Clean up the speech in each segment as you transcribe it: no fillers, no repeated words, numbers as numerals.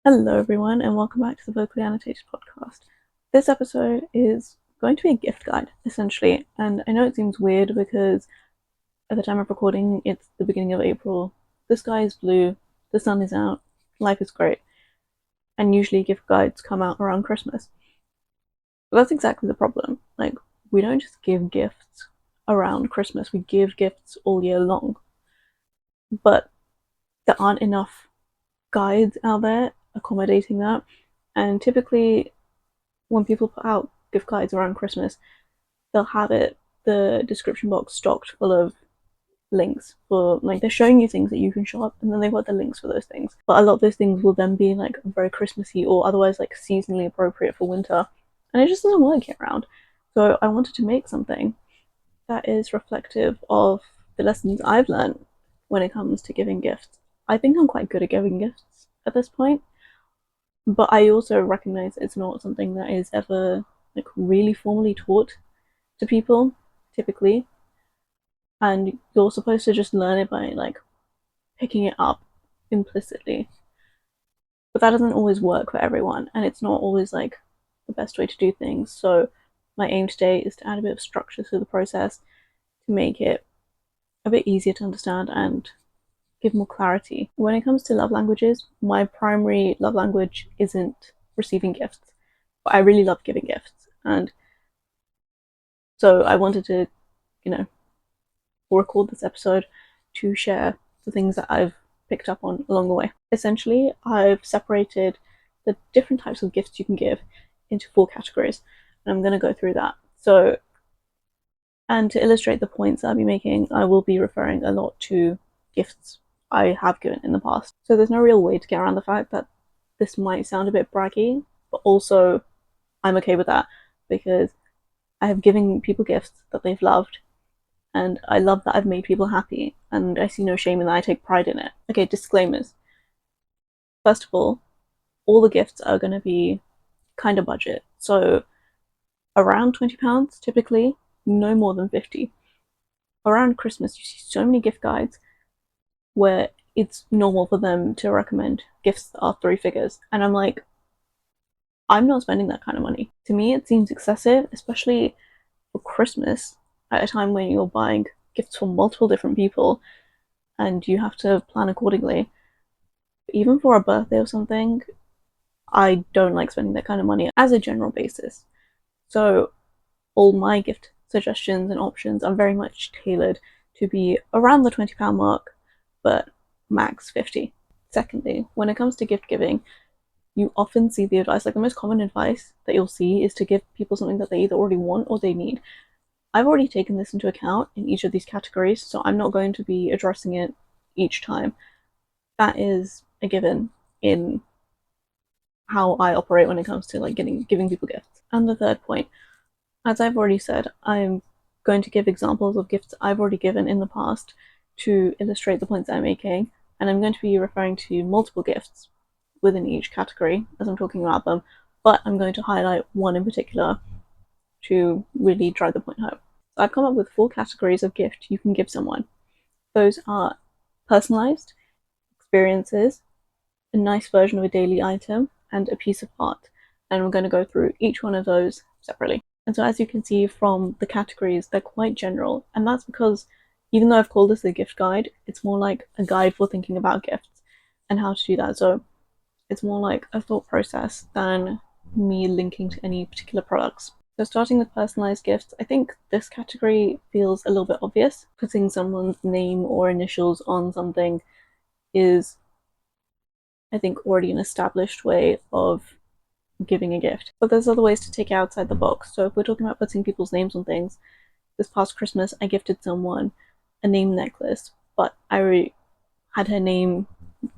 Hello, everyone, and welcome back to the Vocally Annotated podcast. This episode is going to be a gift guide, essentially, and I know it seems weird because at the time of recording, it's the beginning of April, the sky is blue, the sun is out, life is great, and usually gift guides come out around Christmas. But that's exactly the problem. Like, we don't just give gifts around Christmas, we give gifts all year long, but there aren't enough guides out there accommodating that, and typically when people put out gift guides around Christmas, they'll have the description box stocked full of links for, like, they're showing you things that you can shop, and then they've got the links for those things. But a lot of those things will then be like very Christmassy or otherwise like seasonally appropriate for winter, and it just doesn't work year round. So I wanted to make something that is reflective of the lessons I've learned when it comes to giving gifts. I think I'm quite good at giving gifts at this point, but I also recognize it's not something that is ever like really formally taught to people typically, and you're supposed to just learn it by like picking it up implicitly. But that doesn't always work for everyone, and it's not always like the best way to do things. So my aim today is to add a bit of structure to the process to make it a bit easier to understand and give more clarity. When it comes to love languages, my primary love language isn't receiving gifts, but I really love giving gifts. And so I wanted to, you know, record this episode to share the things that I've picked up on along the way. Essentially, I've separated the different types of gifts you can give into 4 categories, and I'm going to go through that. So, and to illustrate the points I'll be making, I will be referring a lot to gifts I have given in the past. So there's no real way to get around the fact that this might sound a bit braggy, but also I'm okay with that because I have given people gifts that they've loved, and I love that I've made people happy, and I see no shame in that. I take pride in it. Okay, disclaimers. First of all the gifts are going to be kind of budget. So around £20 typically, no more than 50. Around Christmas, you see so many gift guides where it's normal for them to recommend gifts that are 3 figures. And I'm like, I'm not spending that kind of money. To me, it seems excessive, especially for Christmas at a time when you're buying gifts for multiple different people and you have to plan accordingly. Even for a birthday or something, I don't like spending that kind of money as a general basis. So all my gift suggestions and options are very much tailored to be around the £20 mark, but max 50. Secondly, when it comes to gift giving, you often see the advice, like the most common advice that you'll see is to give people something that they either already want or they need. I've already taken this into account in each of these categories, so I'm not going to be addressing it each time. That is a given in how I operate when it comes to like giving people gifts. And the third point, as I've already said, I'm going to give examples of gifts I've already given in the past to illustrate the points I'm making, and I'm going to be referring to multiple gifts within each category as I'm talking about them, but I'm going to highlight one in particular to really drive the point home. So I've come up with 4 categories of gift you can give someone. Those are personalized, experiences, a nice version of a daily item, and a piece of art. And we're going to go through each one of those separately. And so as you can see from the categories, they're quite general. And that's because even though I've called this a gift guide, it's more like a guide for thinking about gifts and how to do that. So it's more like a thought process than me linking to any particular products. So starting with personalized gifts, I think this category feels a little bit obvious. Putting someone's name or initials on something is, I think, already an established way of giving a gift. But there's other ways to take it outside the box. So if we're talking about putting people's names on things, this past Christmas I gifted someone a name necklace, but I had her name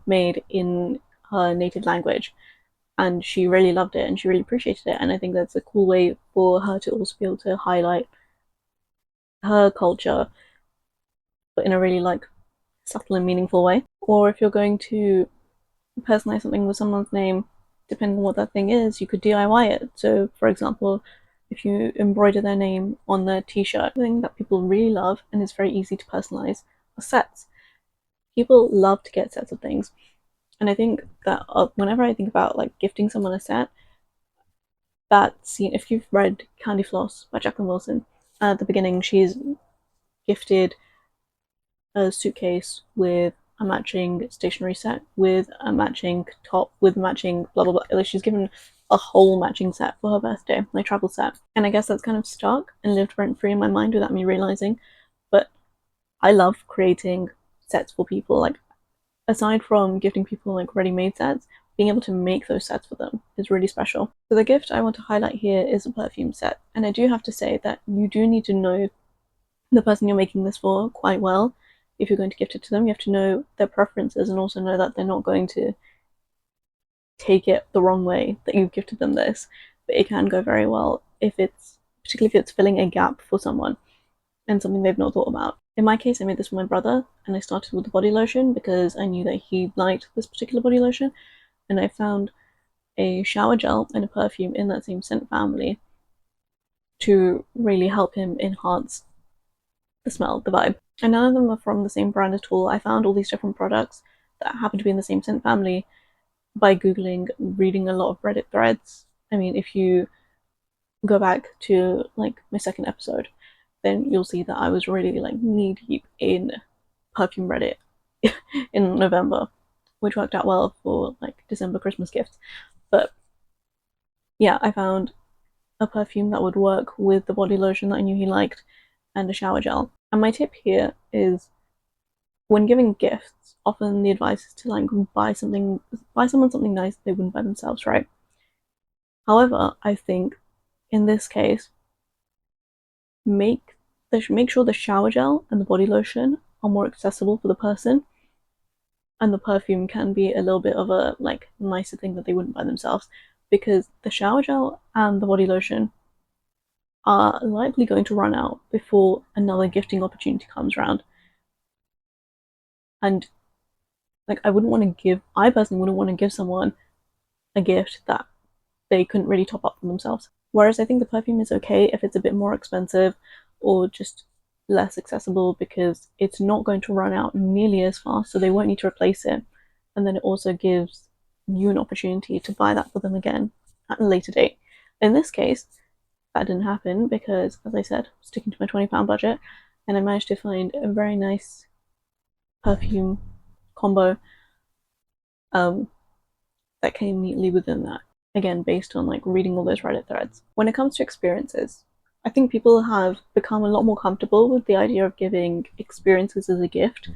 made in her native language, and she really loved it and she really appreciated it, and I think that's a cool way for her to also be able to highlight her culture, but in a really like subtle and meaningful way. Or if you're going to personalize something with someone's name, depending on what that thing is, you could DIY it. So for example, if you embroider their name on their t-shirt, something that people really love and is very easy to personalize are sets. People love to get sets of things. And I think that whenever I think about like gifting someone a set, that scene, if you've read Candy Floss by Jacqueline Wilson, at the beginning she's gifted a suitcase with a matching stationery set, with a matching top, with matching blah blah blah. Like she's given a whole matching set for her birthday, like travel set. And I guess that's kind of stuck and lived rent free in my mind without me realizing. But I love creating sets for people. Like aside from gifting people like ready-made sets, being able to make those sets for them is really special. So the gift I want to highlight here is a perfume set. And I do have to say that you do need to know the person you're making this for quite well. If you're going to gift it to them, you have to know their preferences and also know that they're not going to take it the wrong way that you've gifted them this. But it can go very well particularly if it's filling a gap for someone and something they've not thought about. In my case, I made this for my brother, and I started with the body lotion because I knew that he liked this particular body lotion, and I found a shower gel and a perfume in that same scent family to really help him enhance the smell, the vibe. And none of them are from the same brand at all. I found all these different products that happen to be in the same scent family by Googling, reading a lot of Reddit threads. I mean, if you go back to like my second episode, then you'll see that I was really like knee deep in perfume Reddit in November, which worked out well for like December Christmas gifts. But yeah, I found a perfume that would work with the body lotion that I knew he liked and a shower gel. And my tip here is when giving gifts, often the advice is to like buy someone something nice they wouldn't buy themselves, right? However, I think in this case, make sure the shower gel and the body lotion are more accessible for the person, and the perfume can be a little bit of a like nicer thing that they wouldn't buy themselves, because the shower gel and the body lotion are likely going to run out before another gifting opportunity comes around. And like I personally wouldn't want to give someone a gift that they couldn't really top up for themselves. Whereas I think the perfume is okay if it's a bit more expensive or just less accessible, because it's not going to run out nearly as fast, so they won't need to replace it. And then it also gives you an opportunity to buy that for them again at a later date. In this case, that didn't happen because, as I said, sticking to my £20 budget, and I managed to find a very nice perfume combo that came neatly within that. Again, based on like reading all those Reddit threads. When it comes to experiences, I think people have become a lot more comfortable with the idea of giving experiences as a gift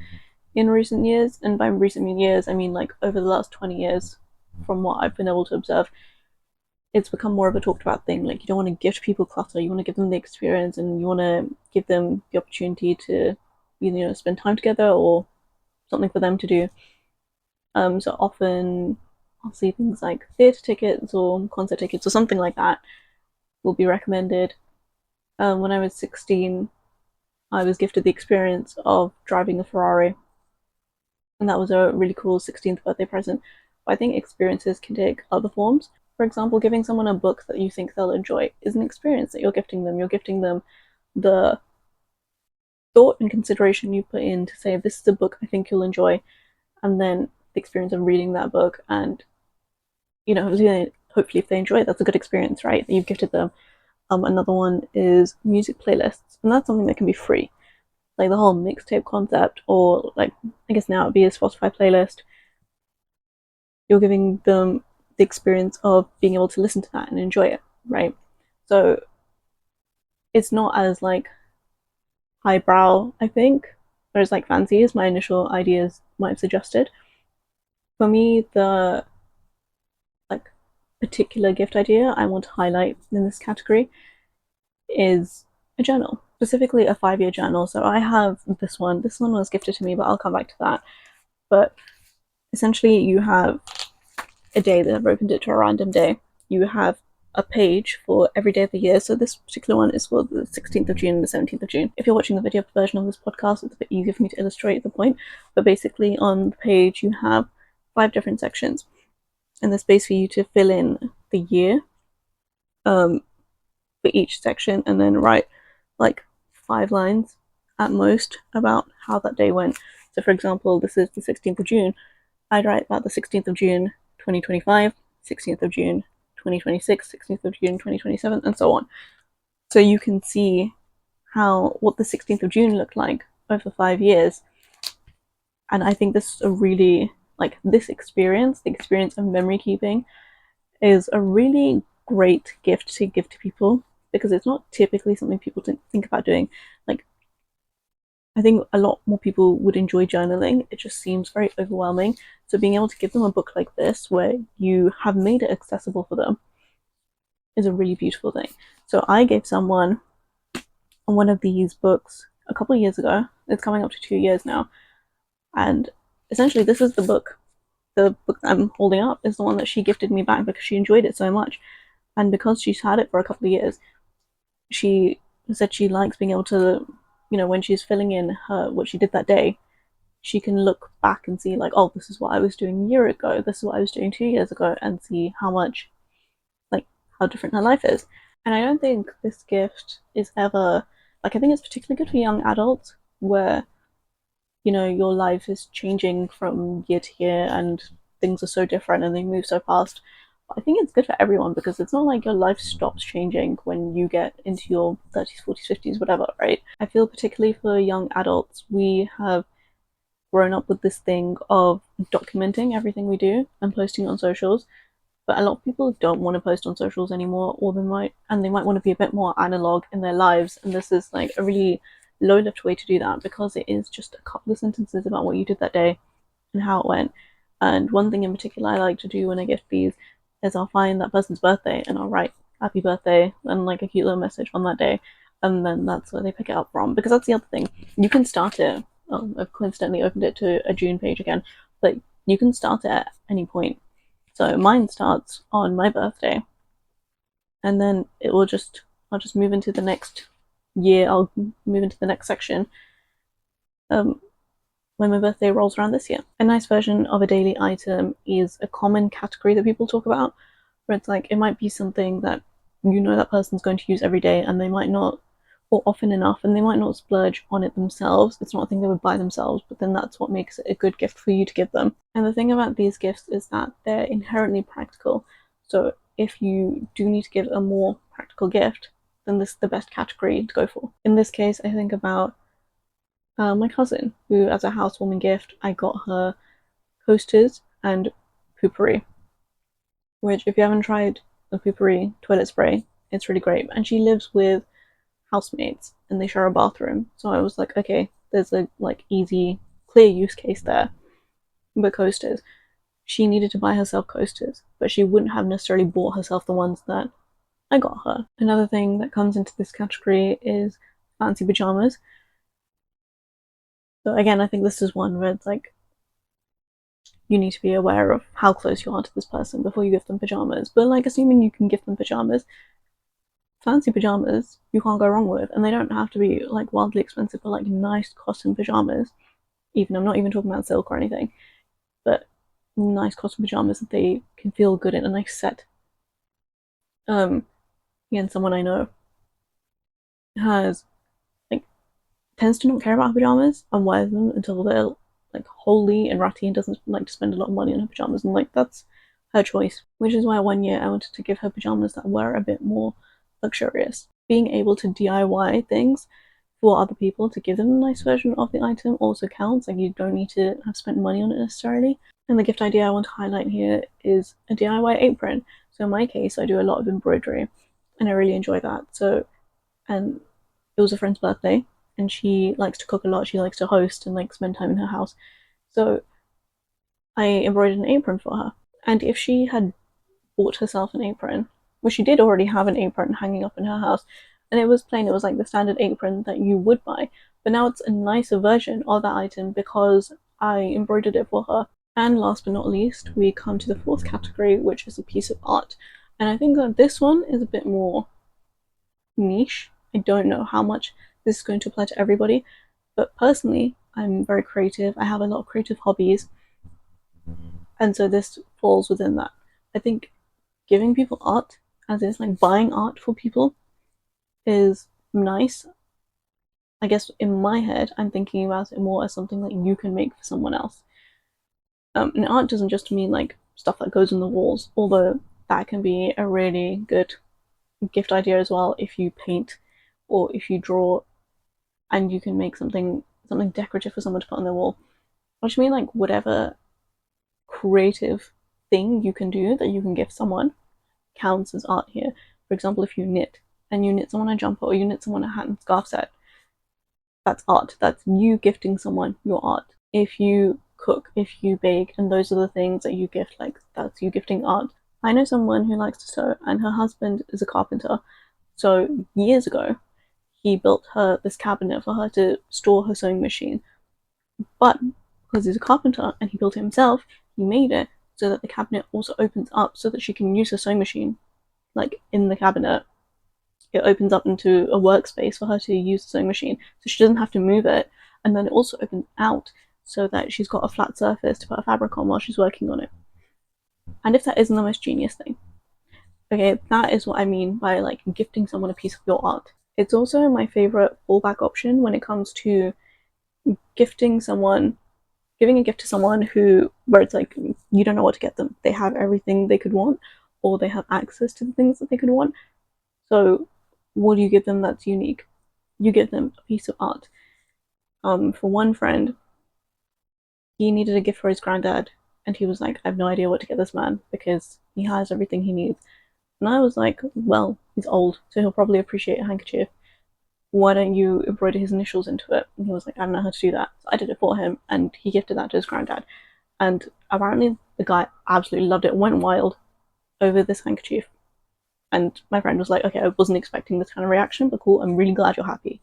in recent years. And by recent years, I mean like over the last 20 years, from what I've been able to observe, it's become more of a talked about thing. Like you don't want to gift people clutter, you want to give them the experience, and you want to give them the opportunity to spend time together or something for them to do. So often I'll see things like theatre tickets or concert tickets or something like that will be recommended. When I was 16, I was gifted the experience of driving a Ferrari, and that was a really cool 16th birthday present. But I think experiences can take other forms. For example, giving someone a book that you think they'll enjoy is an experience that you're gifting them. You're gifting them the thought and consideration you put in to say, this is a book I think you'll enjoy, and then the experience of reading that book and hopefully if they enjoy it, that's a good experience, right? That you've gifted them. Another one is music playlists, and that's something that can be free, like the whole mixtape concept, or like I guess now it'd be a Spotify playlist. You're giving them the experience of being able to listen to that and enjoy it, right? So it's not as like highbrow, I think, or as like fancy as my initial ideas might have suggested. For me, the like particular gift idea I want to highlight in this category is a journal, specifically a 5-year journal. So I have this one. This one was gifted to me, but I'll come back to that. But essentially, you have a day that I've opened it to a random day. You have a page for every day of the year. So this particular one is for the 16th of June and the 17th of June. If you're watching the video version of this podcast, it's a bit easier for me to illustrate the point. But basically, on the page, you have 5 different sections, and there's space for you to fill in the year for each section, and then write like 5 lines at most about how that day went. So for example, this is the 16th of June, I'd write about the 16th of June 2025, 16th of June 2026, 16th of June 2027, and so on. So you can see what the 16th of June looked like over 5 years. And I think this is a really, like, this experience, the experience of memory keeping, is a really great gift to give to people, because it's not typically something people think about doing. Like, I think a lot more people would enjoy journaling. It just seems very overwhelming. So being able to give them a book like this, where you have made it accessible for them, is a really beautiful thing. So I gave someone one of these books a couple of years ago. It's coming up to 2 years now. And essentially, this is the book. The book that I'm holding up is the one that she gifted me back because she enjoyed it so much. And because she's had it for a couple of years, she said she likes being able to, when she's filling in what she did that day, she can look back and see, like, oh, this is what I was doing a year ago, this is what I was doing 2 years ago, and see how different her life is. And I don't think this gift is ever, like, I think it's particularly good for young adults where, your life is changing from year to year and things are so different and they move so fast. But I think it's good for everyone, because it's not like your life stops changing when you get into your 30s, 40s, 50s, whatever, right? I feel particularly for young adults, we have grown up with this thing of documenting everything we do and posting on socials. But a lot of people don't want to post on socials anymore, or they might want to be a bit more analog in their lives. And this is like a really low lift way to do that, because it is just a couple of sentences about what you did that day and how it went. And one thing in particular I like to do when I gift these is I'll find that person's birthday and I'll write happy birthday and like a cute little message on that day. And then that's where they pick it up from. Because that's the other thing. You can start it. I've coincidentally opened it to a June page again, but you can start it at any point. So mine starts on my birthday, and then I'll just move into the next year. I'll move into the next section when my birthday rolls around this year. A nice version of a daily item is a common category that people talk about, where it's like, it might be something that that person's going to use every day, and they might not, or often enough, and they might not splurge on it themselves. It's not a thing they would buy themselves, but then that's what makes it a good gift for you to give them. And the thing about these gifts is that they're inherently practical. So if you do need to give a more practical gift, then this is the best category to go for. In this case, I think about my cousin, who, as a housewarming gift, I got her coasters and poopery, which, if you haven't tried the poopery toilet spray, it's really great. And she lives with housemates and they share a bathroom. So I was like, okay, there's a easy, clear use case there. But coasters, she needed to buy herself coasters, but she wouldn't have necessarily bought herself the ones that I got her. Another thing that comes into this category is fancy pajamas. So again, I think this is one where it's like, you need to be aware of how close you are to this person before you give them pajamas. But assuming you can give them pajamas, fancy pajamas you can't go wrong with, and they don't have to be wildly expensive, but nice cotton pajamas. I'm not even talking about silk or anything, but nice cotton pajamas that they can feel good in, a nice set. Again, someone I know has tends to not care about her pajamas and wears them until they're holy and ratty, and doesn't like to spend a lot of money on her pajamas, and that's her choice. Which is why one year I wanted to give her pajamas that were a bit more luxurious. Being able to DIY things for other people to give them a nice version of the item also counts. You don't need to have spent money on it necessarily. And the gift idea I want to highlight here is a DIY apron. So in my case, I do a lot of embroidery and I really enjoy that. So, and it was a friend's birthday and she likes to cook a lot. She likes to host and spend time in her house. So I embroidered an apron for her. And if she had bought herself an apron, well, she did already have an apron hanging up in her house, and it was plain. It was the standard apron that you would buy, but now it's a nicer version of that item because I embroidered it for her. And last but not least, we come to the fourth category, which is a piece of art. And I think that this one is a bit more niche. I don't know how much this is going to apply to everybody, but personally, I'm very creative. I have a lot of creative hobbies, and so this falls within that. I think giving people art, as is buying art for people, is nice. I guess in my head, I'm thinking about it more as something that you can make for someone else. And art doesn't just mean like stuff that goes on the walls, although that can be a really good gift idea as well if you paint or if you draw and you can make something decorative for someone to put on their wall. I just mean like whatever creative thing you can do that you can gift someone counts as art here. For example, if you knit and you knit someone a jumper or you knit someone a hat and scarf set, that's art. That's you gifting someone your art. If you cook, if you bake, and those are the things that you gift, like that's you gifting art. I know someone who likes to sew, and her husband is a carpenter. So years ago, he built her this cabinet for her to store her sewing machine. But because he's a carpenter and he built it himself, he made it so that the cabinet also opens up so that she can use her sewing machine, like in the cabinet. It opens up into a workspace for her to use the sewing machine, so she doesn't have to move it. And then it also opens out so that she's got a flat surface to put her fabric on while she's working on it. And if that isn't the most genius thing, okay, that is what I mean by like gifting someone a piece of your art. It's also my favorite fallback option when it comes to gifting someone, giving a gift to someone who, where it's like you don't know what to get them. They have everything they could want, or they have access to the things that they could want. So, what do you give them that's unique? You give them a piece of art. For one friend, he needed a gift for his granddad, and he was like, I have no idea what to get this man because he has everything he needs. And I was like, well, he's old, so he'll probably appreciate a handkerchief. Why don't you embroider his initials into it? And he was like, I don't know how to do that. So I did it for him, and he gifted that to his granddad. And apparently, the guy absolutely loved it, went wild over this handkerchief. And my friend was like, okay, I wasn't expecting this kind of reaction, but cool, I'm really glad you're happy.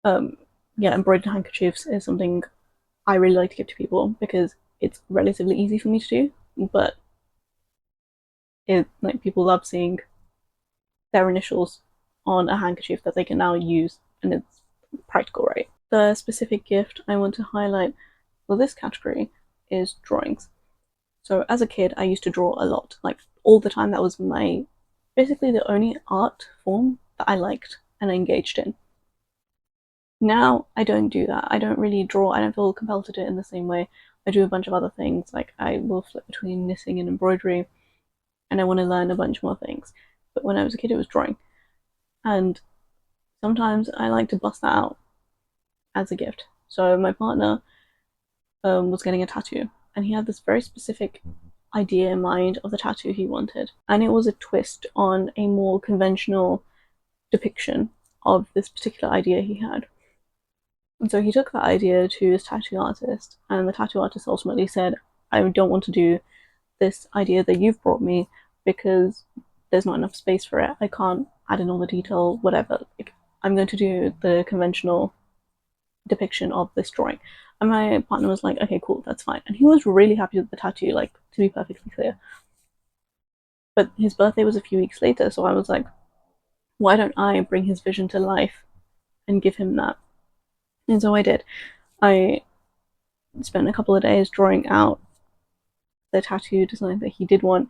Yeah, embroidered handkerchiefs is something I really like to give to people because it's relatively easy for me to do, but like people love seeing their initials on a handkerchief that they can now use, and it's practical, right? The specific gift I want to highlight for this category is drawings. So as a kid, I used to draw a lot, like all the time. That was my basically the only art form that I liked and I engaged in. Now I don't do that. I don't really draw. I don't feel compelled to do it in the same way. I do a bunch of other things, like I will flip between knitting and embroidery, and I want to learn a bunch more things. But when I was a kid, it was drawing, and sometimes I like to bust that out as a gift. So my partner was getting a tattoo, and he had this very specific idea in mind of the tattoo he wanted, and it was a twist on a more conventional depiction of this particular idea he had. And so he took that idea to his tattoo artist, and the tattoo artist ultimately said, I don't want to do this idea that you've brought me because there's not enough space for it. I can't add in all the detail, whatever. Like, I'm going to do the conventional depiction of this drawing. And my partner was like, okay, cool, that's fine. And he was really happy with the tattoo, like, to be perfectly clear. But his birthday was a few weeks later, so I was like, why don't I bring his vision to life and give him that? And so I did. I spent a couple of days drawing out the tattoo design that he did want,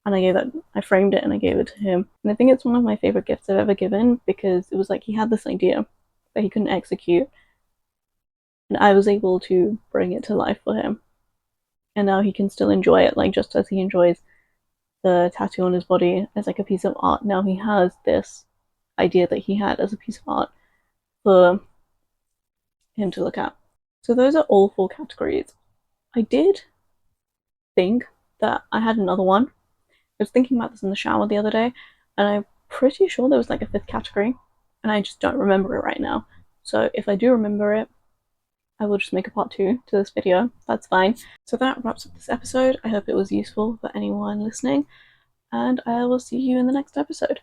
and I framed it and I gave it to him. And I think it's one of my favorite gifts I've ever given because it was like he had this idea that he couldn't execute, and I was able to bring it to life for him. And now he can still enjoy it, like just as he enjoys the tattoo on his body as like a piece of art. Now he has this idea that he had as a piece of art for him to look at. So those are all 4 categories. I did think that I had another one. I was thinking about this in the shower the other day, and I'm pretty sure there was like a 5th category, and I just don't remember it right now. So if I do remember it, I will just make a part 2 to this video. That's fine. So that wraps up this episode. I hope it was useful for anyone listening, and I will see you in the next episode.